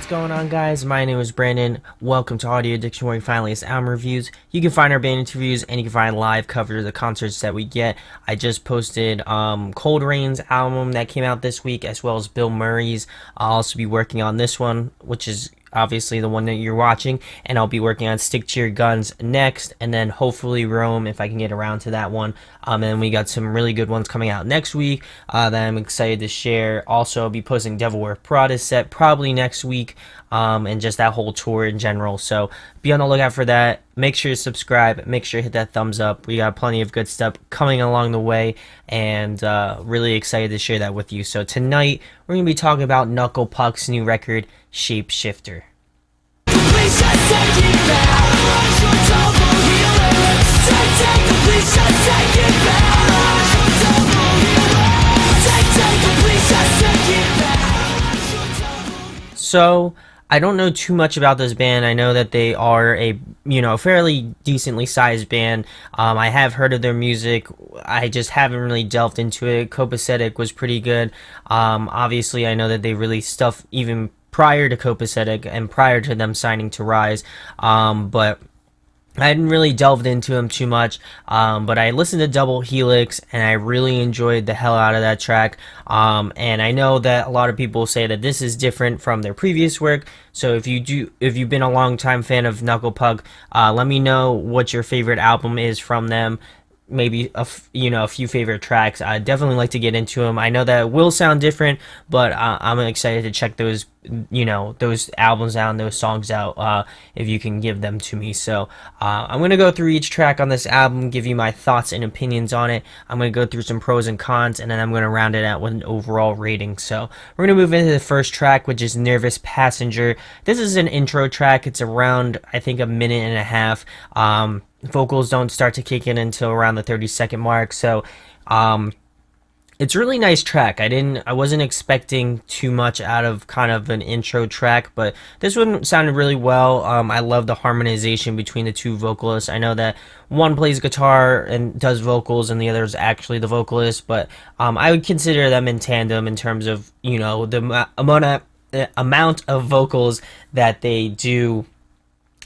What's going on, guys? My name is Brandon. Welcome to Audio Addiction, where we finally list album reviews. You can find our band interviews and you can find live coverage of the concerts that we get. I just posted Cold Rain's album that came out this week, as well as Bill Murray's. I'll also be working on this one, which is obviously the one that you're watching, and I'll be working on Stick to Your Guns next, and then hopefully Rome, if I can get around to that one. And we got some really good ones coming out next week that I'm excited to share. Also, I'll be posting Devil Wear Prada set probably next week, and just that whole tour in general. So be on the lookout for that. Make sure to subscribe. Make sure to hit that thumbs up. We got plenty of good stuff coming along the way, and really excited to share that with you. So tonight, we're going to be talking about Knuckle Puck's new record, Shapeshifter. So, I don't know too much about this band. I know that they are a, fairly decently sized band. I have heard of their music. I just haven't really delved into it. Copacetic was pretty good. Obviously, I know that they released stuff even prior to Copacetic and prior to them signing to Rise. But I hadn't really delved into them too much, but I listened to Double Helix, and I really enjoyed the hell out of that track. And I know that a lot of people say that this is different from their previous work. So if you've been a long time fan of Knuckle Puck, let me know what your favorite album is from them. Maybe a few favorite tracks. I definitely like to get into them. I know that it will sound different, but I'm excited to check those those albums out and those songs out, if you can give them to me. So I'm gonna go through each track on this album, give you my thoughts and opinions on it. I'm gonna go through some pros and cons, and then I'm gonna round it out with an overall rating. So we're gonna move into the first track, which is Nervous Passenger. This is an intro track. It's around, I think, a minute and a half. Vocals don't start to kick in until around the 30-second mark. So it's a really nice track. I wasn't expecting too much out of kind of an intro track, but this one sounded really well. I love the harmonization between the two vocalists. I know that one plays guitar and does vocals, and the other is actually the vocalist, but I would consider them in tandem in terms of the amount of vocals that they do.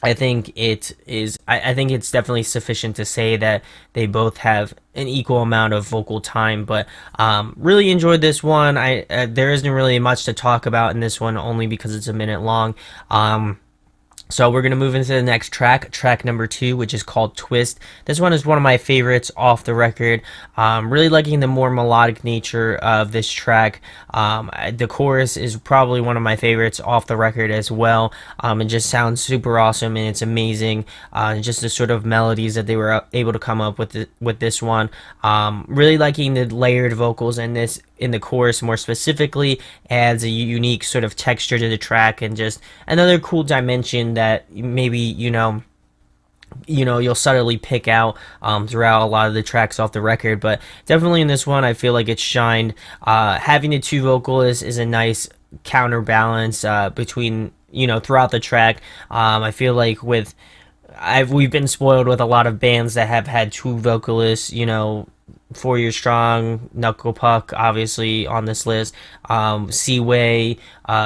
I think it is. I think it's definitely sufficient to say that they both have an equal amount of vocal time. But really enjoyed this one. There isn't really much to talk about in this one, only because it's a minute long. So we're going to move into the next track number 2, which is called Twist. This one is one of my favorites off the record. Really liking the more melodic nature of this track. The chorus is probably one of my favorites off the record as well. It just sounds super awesome, and it's amazing. Just the sort of melodies that they were able to come up with this one. Really liking the layered vocals in the chorus more specifically. Adds a unique sort of texture to the track, and just another cool dimension that maybe you'll subtly pick out throughout a lot of the tracks off the record. But definitely in this one, I feel like it shined. Having the two vocalists is a nice counterbalance between throughout the track. I feel like we've been spoiled with a lot of bands that have had two vocalists. 4 Year Strong, Knuckle Puck, obviously on this list. Seaway,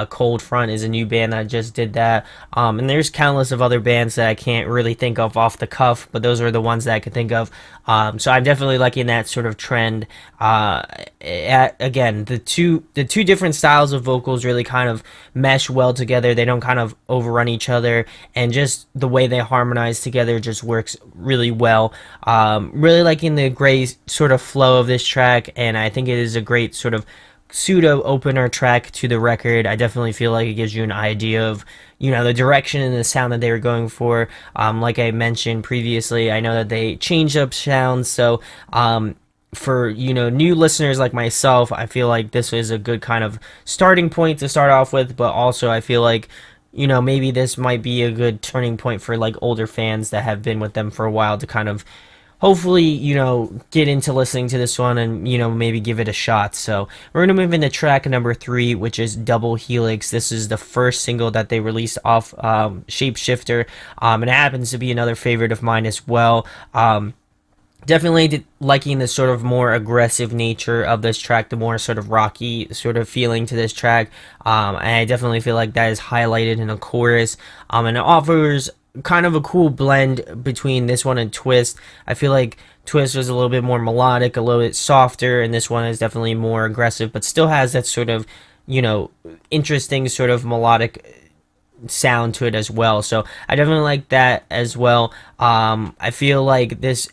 Cold Front is a new band that just did that. And there's countless of other bands that I can't really think of off the cuff, but those are the ones that I could think of. So I'm definitely liking that sort of trend. Again, the two different styles of vocals really kind of mesh well together. They don't kind of overrun each other, and just the way they harmonize together just works really well. Really liking the gray sort of flow of this track, and I think it is a great sort of pseudo opener track to the record. I definitely feel like it gives you an idea of the direction and the sound that they were going for. Like I mentioned previously, I know that they changed up sounds, so for new listeners like myself, I feel like this is a good kind of starting point to start off with. But also I feel like maybe this might be a good turning point for like older fans that have been with them for a while to kind of hopefully, get into listening to this one and, maybe give it a shot. So we're going to move into track number 3, which is Double Helix. This is the first single that they released off Shapeshifter, and it happens to be another favorite of mine as well. Definitely liking the sort of more aggressive nature of this track, the more sort of rocky sort of feeling to this track. And I definitely feel like that is highlighted in a chorus. And it offers kind of a cool blend between this one and Twist. I feel like Twist was a little bit more melodic, a little bit softer, and this one is definitely more aggressive, but still has that sort of, you know, interesting sort of melodic sound to it as well. So I definitely like that as well. I feel like this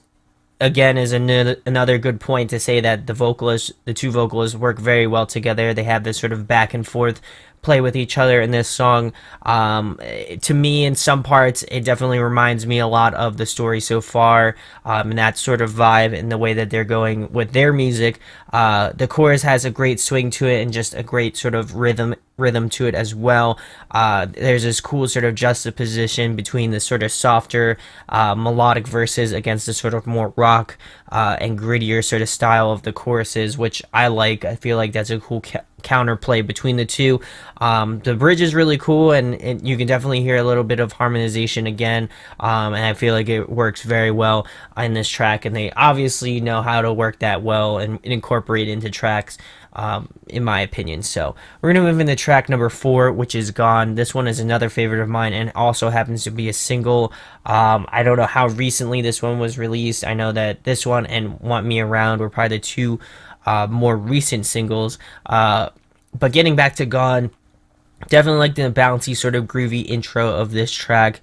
again is another good point to say that the two vocalists work very well together. They have this sort of back and forth play with each other in this song. To me, in some parts, it definitely reminds me a lot of the story so far, and that sort of vibe and the way that they're going with their music. The chorus has a great swing to it and just a great sort of rhythm to it as well. There's this cool sort of juxtaposition between the sort of softer melodic verses against the sort of more rock and grittier sort of style of the choruses, which I like. I feel like that's a cool counterplay between the two. The bridge is really cool, and you can definitely hear a little bit of harmonization again, and I feel like it works very well in this track, and they obviously know how to work that well and incorporate into tracks, in my opinion. So we're going to move into track number 4, which is Gone. This one is another favorite of mine and also happens to be a single. I don't know how recently this one was released. I know that this one and Want Me Around were probably the two more recent singles. But getting back to Gone, definitely like the bouncy sort of groovy intro of this track.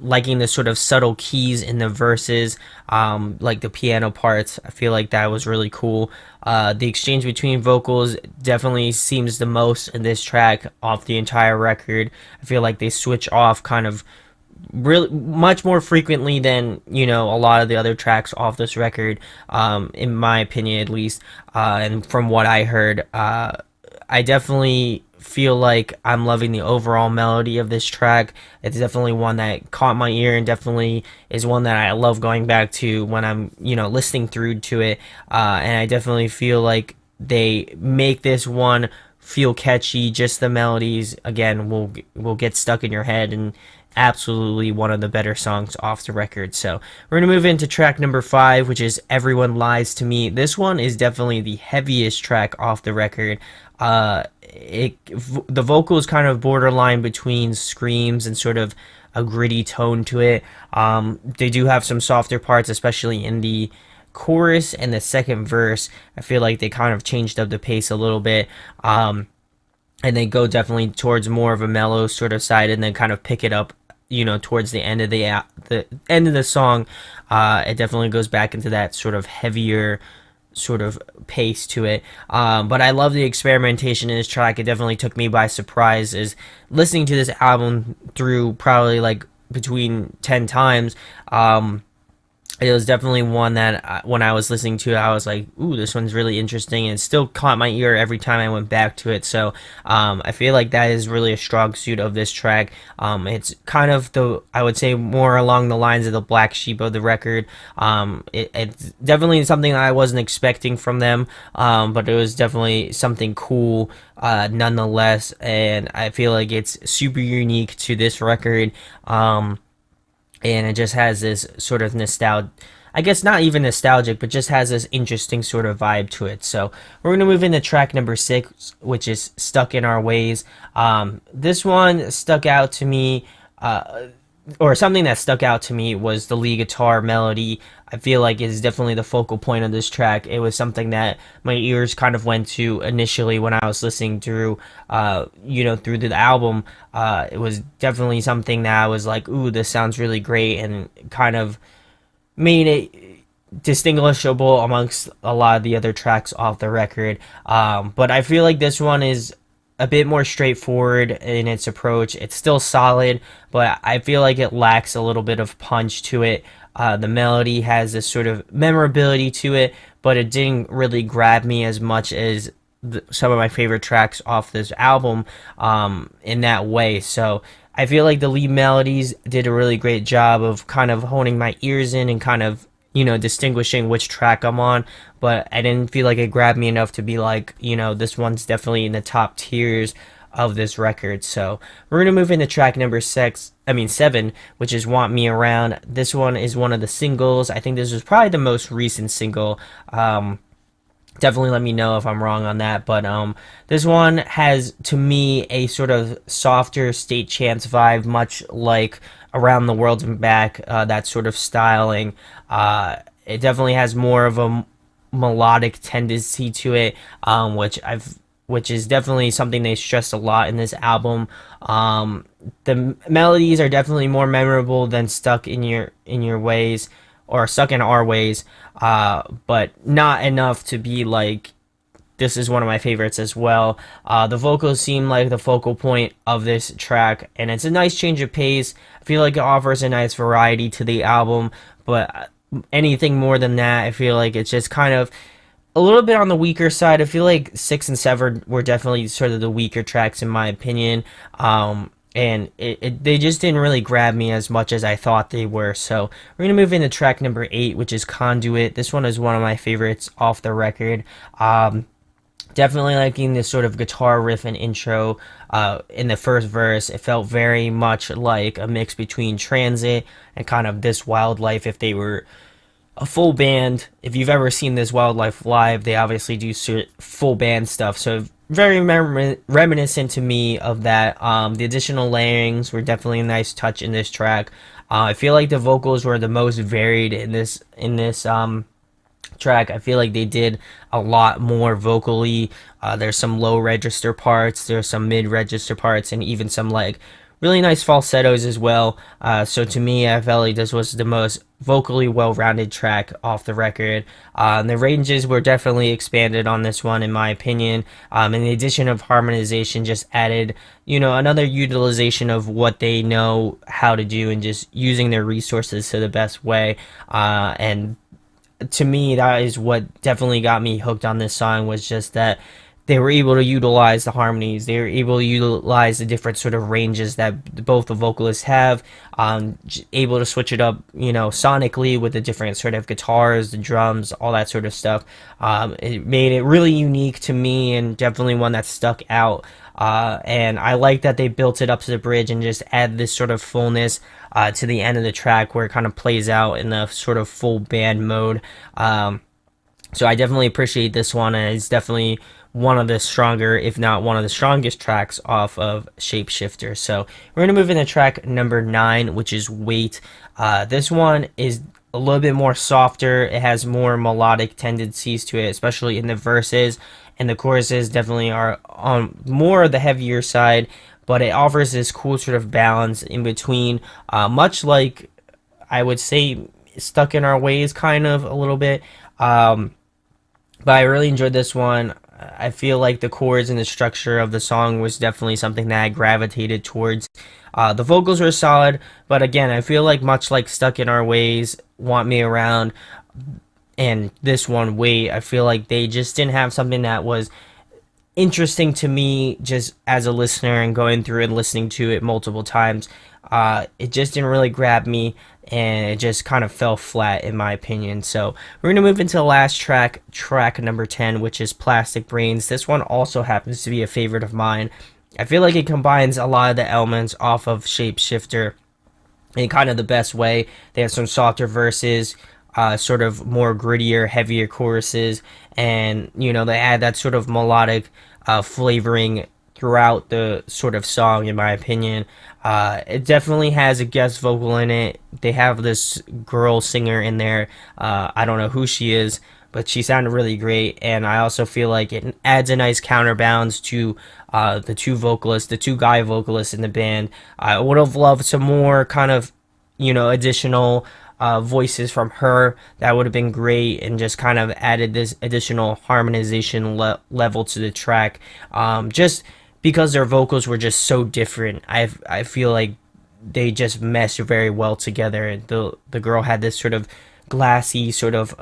Liking the sort of subtle keys in the verses, like the piano parts. I feel like that was really cool. The exchange between vocals definitely seems the most in this track off the entire record. I feel like they switch off kind of really much more frequently than, you know, a lot of the other tracks off this record, in my opinion at least. And from what I heard, I definitely feel like I'm loving the overall melody of this track. It's definitely one that caught my ear and definitely is one that I love going back to when I'm, you know, listening through to it. And I definitely feel like they make this one feel catchy. Just the melodies again will get stuck in your head, and absolutely one of the better songs off the record. So we're gonna move into track number 5, which is Everyone Lies to Me. This one is definitely the heaviest track off the record. The vocal is kind of borderline between screams and sort of a gritty tone to it. They do have some softer parts, especially in the chorus and the second verse. I feel like they kind of changed up the pace a little bit. And they go definitely towards more of a mellow sort of side, and then kind of pick it up, you know, towards the end of the end of the song. It definitely goes back into that sort of heavier sort of pace to it. But I love the experimentation in this track. It definitely took me by surprise, is listening to this album through probably like between 10 times. It was definitely one that when I was listening to it, I was like, ooh, this one's really interesting, and it still caught my ear every time I went back to it. So I feel like that is really a strong suit of this track. It's kind of I would say, more along the lines of the black sheep of the record. It's definitely something that I wasn't expecting from them, but it was definitely something cool nonetheless, and I feel like it's super unique to this record. And it just has this sort of nostalgia, I guess not even nostalgic, but just has this interesting sort of vibe to it. So we're going to move into track number 6, which is Stuck in Our Ways. This one stuck out to me, or something that stuck out to me was the lead guitar melody. I feel like is definitely the focal point of this track. It was something that my ears kind of went to initially when I was listening through, through the album. It was definitely something that I was like, ooh, this sounds really great, and kind of made it distinguishable amongst a lot of the other tracks off the record. But I feel like this one is a bit more straightforward in its approach. It's still solid, but I feel like it lacks a little bit of punch to it. The melody has this sort of memorability to it, but it didn't really grab me as much as some of my favorite tracks off this album, in that way. So I feel like the lead melodies did a really great job of kind of honing my ears in and kind of, distinguishing which track I'm on, but I didn't feel like it grabbed me enough to be like, this one's definitely in the top tiers of this record. So we're gonna move into track number seven, which is "Want Me Around." This one is one of the singles. I think this was probably the most recent single. Definitely let me know if I'm wrong on that. But this one has, to me, a sort of softer state chants vibe, much like "Around the World and Back." That sort of styling. It definitely has more of a melodic tendency to it, which is definitely something they stressed a lot in this album. The melodies are definitely more memorable than "Stuck in Your Ways" or "Stuck in Our Ways," but not enough to be like this is one of my favorites as well. The vocals seem like the focal point of this track, and it's a nice change of pace. I feel like it offers a nice variety to the album, but anything more than that, I feel like it's just kind of a little bit on the weaker side. I feel like 6 and 7 were definitely sort of the weaker tracks in my opinion. And they just didn't really grab me as much as I thought they were. So we're gonna move into track number 8, which is "Conduit." This one is one of my favorites off the record. Definitely liking this sort of guitar riff and intro in the first verse. It felt very much like a mix between Transit and kind of This Wildlife if they were a full band. If you've ever seen This Wildlife live, they obviously do full band stuff. So very reminiscent to me of that. The additional layerings were definitely a nice touch in this track. I feel like the vocals were the most varied in this track. I feel like they did a lot more vocally. There's some low register parts, there's some mid register parts, and even some like really nice falsettos as well. So to me, I felt like this was the most vocally well-rounded track off the record. And the ranges were definitely expanded on this one, in my opinion. And the addition of harmonization just added, another utilization of what they know how to do and just using their resources to the best way. And to me, that is what definitely got me hooked on this song, was just that they were able to utilize the harmonies. They were able to utilize the different sort of ranges that both the vocalists have. Able to switch it up, sonically with the different sort of guitars, the drums, all that sort of stuff. It made it really unique to me and definitely one that stuck out. And I like that they built it up to the bridge and just add this sort of fullness to the end of the track where it kind of plays out in the sort of full band mode. So I definitely appreciate this one, and it's definitely one of the stronger, if not one of the strongest tracks off of Shapeshifter. So we're going to move into track number 9, which is "Wait." This one is a little bit more softer. It has more melodic tendencies to it, especially in the verses, and the choruses definitely are on more the heavier side, but it offers this cool sort of balance in between, much like I would say "Stuck in Our Ways" kind of a little bit. But I really enjoyed this one. I feel like the chords and the structure of the song was definitely something that I gravitated towards. The vocals were solid, but again, I feel like much like "Stuck in Our Ways," "Want Me Around," and this one, "Wait," I feel like they just didn't have something that was interesting to me just as a listener and going through and listening to it multiple times. It just didn't really grab me, and it just kind of fell flat in my opinion. So we're gonna move into the last track, track number 10, which is "Plastic Brains." This one also happens to be a favorite of mine. I feel like it combines a lot of the elements off of Shapeshifter in kind of the best way. They have some softer verses, sort of more grittier, heavier choruses, and they add that sort of melodic flavoring throughout the sort of song, in my opinion. It definitely has a guest vocal in it. They have this girl singer in there. I don't know who she is, but she sounded really great. And I also feel like it adds a nice counterbalance to the two vocalists, the two guy vocalists in the band. I would have loved some more kind of, additional voices from her. That would have been great, and just kind of added this additional harmonization level to the track. Just because their vocals were just so different, I feel like they just meshed very well together. The girl had this sort of glassy, sort of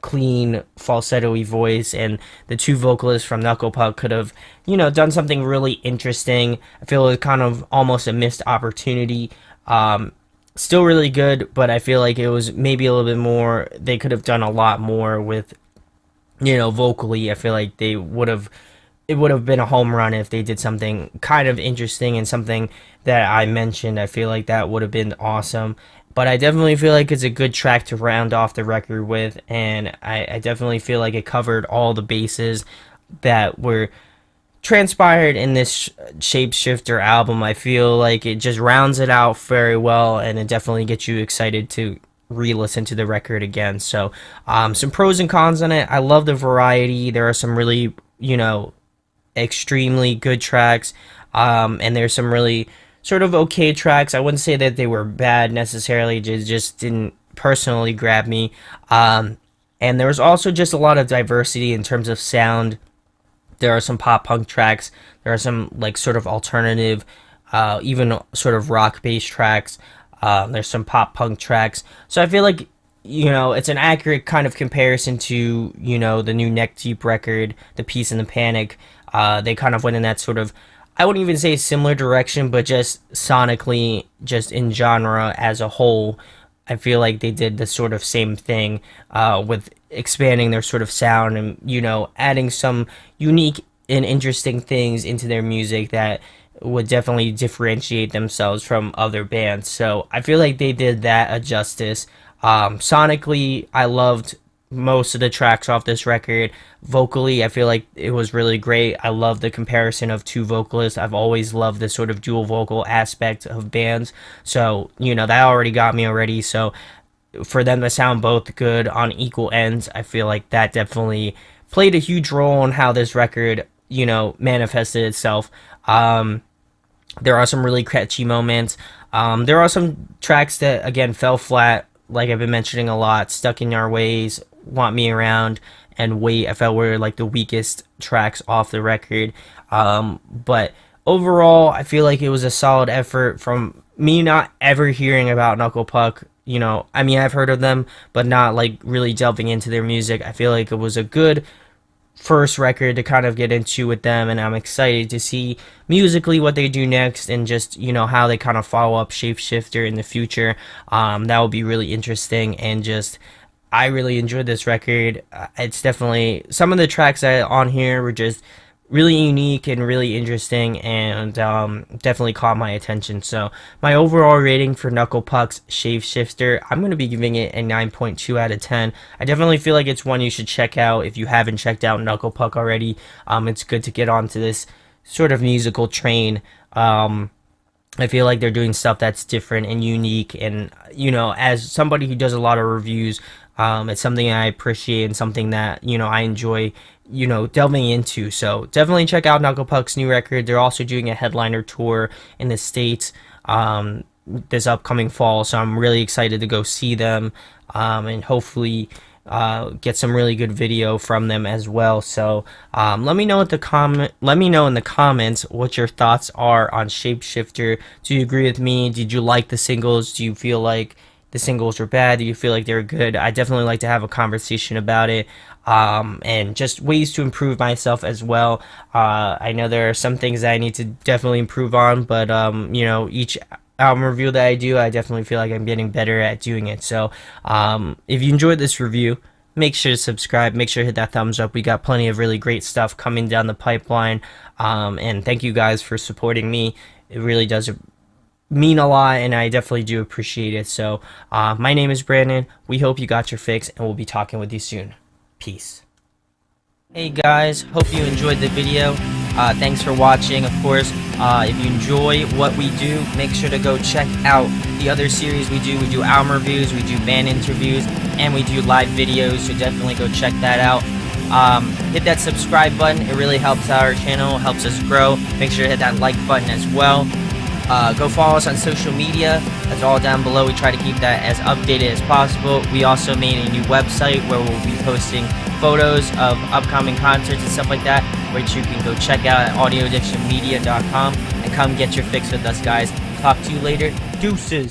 clean falsetto-y voice, and the two vocalists from Knuckle Puck could have, done something really interesting. I feel it was kind of almost a missed opportunity. Still really good, but I feel like it was maybe a little bit more. They could have done a lot more with, vocally. I feel like they would have it would have been a home run if they did something kind of interesting and something that I mentioned. I feel like that would have been awesome. But I definitely feel like it's a good track to round off the record with, and I definitely feel like it covered all the bases that were transpired in this Shapeshifter album. I feel like it just rounds it out very well, and it definitely gets you excited to re-listen to the record again. So some pros and cons on it. I love the variety. There are some really, extremely good tracks, and there's some really sort of okay tracks. I wouldn't say that they were bad necessarily, just didn't personally grab me. And there was also just a lot of diversity in terms of sound. There are some pop punk tracks. There are some like sort of alternative, even sort of rock based tracks. There's some pop punk tracks. So I feel like, it's an accurate kind of comparison to, the new Neck Deep record, The Peace and the Panic. They kind of went in that sort of, I wouldn't even say similar direction, but just sonically, just in genre as a whole, I feel like they did the sort of same thing with expanding their sort of sound and, adding some unique and interesting things into their music that would definitely differentiate themselves from other bands. So I feel like they did that a justice. Sonically, I loved most of the tracks off this record. Vocally, I feel like it was really great. I love the comparison of two vocalists. I've always loved this sort of dual vocal aspect of bands. So, that already got me already. So for them to sound both good on equal ends, I feel like that definitely played a huge role in how this record, manifested itself. There are some really catchy moments. There are some tracks that, again, fell flat, like I've been mentioning a lot. Stuck in Our Ways, Want Me Around, and Wait, I felt were like the weakest tracks off the record. But overall, I feel like it was a solid effort from me not ever hearing about Knuckle Puck. I've heard of them, but not like really delving into their music. I feel like it was a good first record to kind of get into with them, and I'm excited to see musically what they do next, and just how they kind of follow up Shapeshifter in the future. That will be really interesting, and just I really enjoyed this record. It's definitely, some of the tracks on here were just really unique and really interesting, and definitely caught my attention. So my overall rating for Knuckle Puck's Shapeshifter, I'm going to be giving it a 9.2 out of 10. I definitely feel like it's one you should check out if you haven't checked out Knuckle Puck already. It's good to get onto this sort of musical train. I feel like they're doing stuff that's different and unique, and as somebody who does a lot of reviews, it's something I appreciate and something that I enjoy delving into. So definitely check out Knuckle Puck's new record. They're also doing a headliner tour in the States this upcoming fall, so I'm really excited to go see them, and hopefully get some really good video from them as well. So let me know in the comments what your thoughts are on Shapeshifter. Do you agree with me? Did you like the singles? Do you feel like the singles were bad? Do you feel like they're good? I definitely like to have a conversation about it, and just ways to improve myself as well. I know there are some things that I need to definitely improve on, but each album review that I do, I definitely feel like I'm getting better at doing it. So if you enjoyed this review, make sure to subscribe, make sure to hit that thumbs up. We got plenty of really great stuff coming down the pipeline, and thank you guys for supporting me. It really does mean a lot, and I definitely do appreciate it. So my name is Brandon. We hope you got your fix, and we'll be talking with you soon. Peace. Hey guys, hope you enjoyed the video. Thanks for watching. Of course, if you enjoy what we do, make sure to go check out the other series we do. We do album reviews, we do band interviews, and we do live videos, so definitely go check that out. Hit that subscribe button. It really helps our channel, helps us grow. Make sure to hit that like button as well. Go follow us on social media. That's all down below. We try to keep that as updated as possible. We also made a new website where we'll be posting photos of upcoming concerts and stuff like that, which you can go check out at audioaddictionmedia.com, and come get your fix with us, guys. Talk to you later. Deuces.